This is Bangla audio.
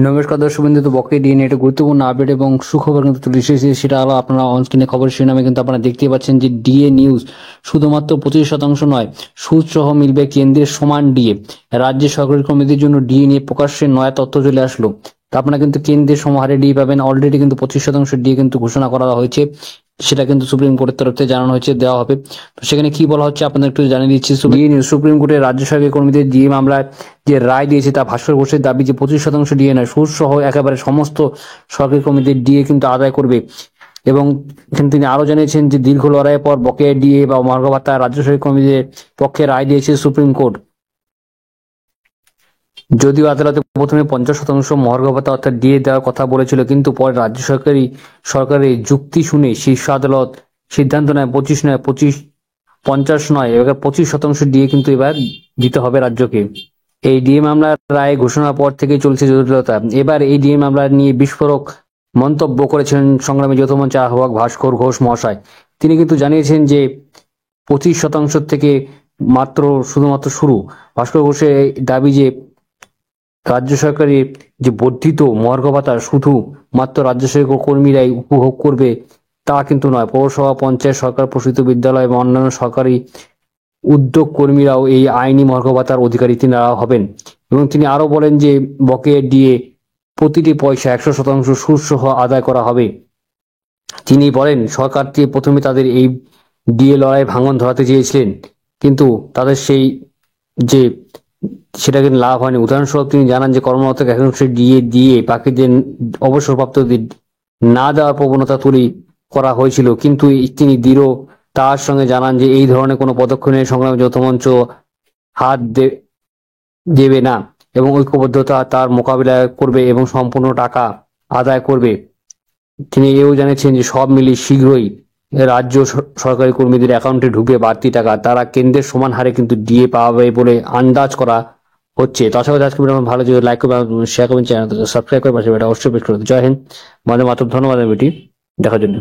নমস্কার দর্শক বিন্দু, তো বকেয়া ডিএ নিয়ে একটা গুরুত্বপূর্ণ আপডেট এবং সুখবর কিন্তু চলে এসেছে। সেটা হলো আপনারা অনস্ক্রিনে খবর শিরোনামে কিন্তু আপনারা দেখতে পাচ্ছেন যে ডিএ নিউজ শুধুমাত্র 25% নয়, সুদ সহ মিলবে কেন্দ্রের সমান ডিএ। রাজ্য সরকারি কর্মীদের জন্য ডিএ নিয়ে প্রকাশ্যে নয়া তথ্য চলে আসলো। তা আপনারা কিন্তু কেন্দ্রের সমহারে ডিএ পাবেন। অলরেডি কিন্তু 25% ডিএ কিন্তু ঘোষণা করা হয়েছে, সেটা কিন্তু সুপ্রিম কোর্টের তরফ থেকে জানানো হয়েছে, দেওয়া হবে। তো সেখানে কি বলা হচ্ছে আপনাদের একটু জানিয়ে দিচ্ছি। সুপ্রিম কোর্টের রাজ্য সরকারি কর্মীদের ডিএ মামলায় যে রায় দিয়েছে তা ভাস্কর ঘোষের দাবি যে 25% ডিএ নয়, সুদ সহ একেবারে সমস্ত সরকারি কর্মীদের ডিএ কিন্তু আদায় করবে। এবং তিনি আরো জানিয়েছেন যে দীর্ঘ লড়াইয়ের পর বকেয়া ডিএ বা মহার্ঘ ভাতা রাজ্য সরকারি কর্মীদের পক্ষে রায় দিয়েছে সুপ্রিম কোর্ট। যদিও আদালতে প্রথমে 50% মহার্ঘ ভাতা অর্থাৎ ডিএ দেওয়ার কথা বলেছিল, কিন্তু পরে রাজ্য সরকারের যুক্তি শুনে শীর্ষ আদালত সিদ্ধান্ত নেয় 50 নয়, এবার 25% ডিএ কিন্তু এবার দিতে হবে রাজ্যকে। এই ডিএ মামলার রায় ঘোষণার পর থেকেই চলছে জটিলতা। এবার এই ডিএ মামলা নিয়ে বিস্ফোরক মন্তব্য করেছেন সংগ্রামী যৌথ মঞ্চের আহ্বায়ক ভাস্কর ঘোষ মহাশয়। তিনি কিন্তু জানিয়েছেন যে 25% থেকে শুধুমাত্র শুরু। ভাস্কর ঘোষের দাবি যে রাজ্য সরকারের যে বর্ধিত মহার্ঘ ভাতা শুধু মাত্র রাজ্য সরকারি কর্মীরাই উপভোগ করবে তা কিন্তু নয়, পৌরসভা, পঞ্চায়েত, সরকার প্রসূত বিদ্যালয় এবং অন্যান্য সরকারি উদ্যোগ কর্মীরাও এই আইনি মহার্ঘ ভাতার অধিকারী তিনারা হবেন। এবং তিনি আরো বলেন যে বকেয়া ডিএ প্রতিটি পয়সা 100% সুদ সহ আদায় করা হবে। তিনি বলেন সরকার থেকে প্রথমে তাদের এই ডিএ লড়াই ভাঙন ধরাতে চেয়েছিলেন, কিন্তু তাদের সেই যে সেটা কিন্তু লাভ হয়নি। উদাহরণস্বরূপ তিনি জানান যে কর্মরত একাংশ ডিএ দিয়ে বাকিদের অবসরপ্রাপ্তদের না দেওয়ার প্রবণতা তৈরি করা হয়েছিল, কিন্তু তিনি দৃঢ় তার সঙ্গে জানান যে এই ধরনের কোনো পদক্ষেপ নিয়ে সংগ্রামী যৌথ মঞ্চ হাত দেবে না এবং ঐক্যবদ্ধতা তার মোকাবিলা করবে এবং সম্পূর্ণ টাকা আদায় করবে। তিনি এও জানিয়েছেন যে সব মিলিয়ে শীঘ্রই রাজ্য সরকারি কর্মীদের অ্যাকাউন্টে ঢুকবে বাড়তি টাকা, তারা কেন্দ্রের সমান হারে কিন্তু ডিএ পাবে বলে আন্দাজ করা হচ্ছে। তো আশা করি আজকে ভিডিও ভালো, যদি লাইক করবেন, শেয়ার করবেন, চ্যানেল সাবস্ক্রাইব করে পাশে অবশ্যই প্রেস করবেন। জয় হিন্দ, বন্দে মাতরম। ধন্যবাদ ভিডিওটি দেখার জন্য।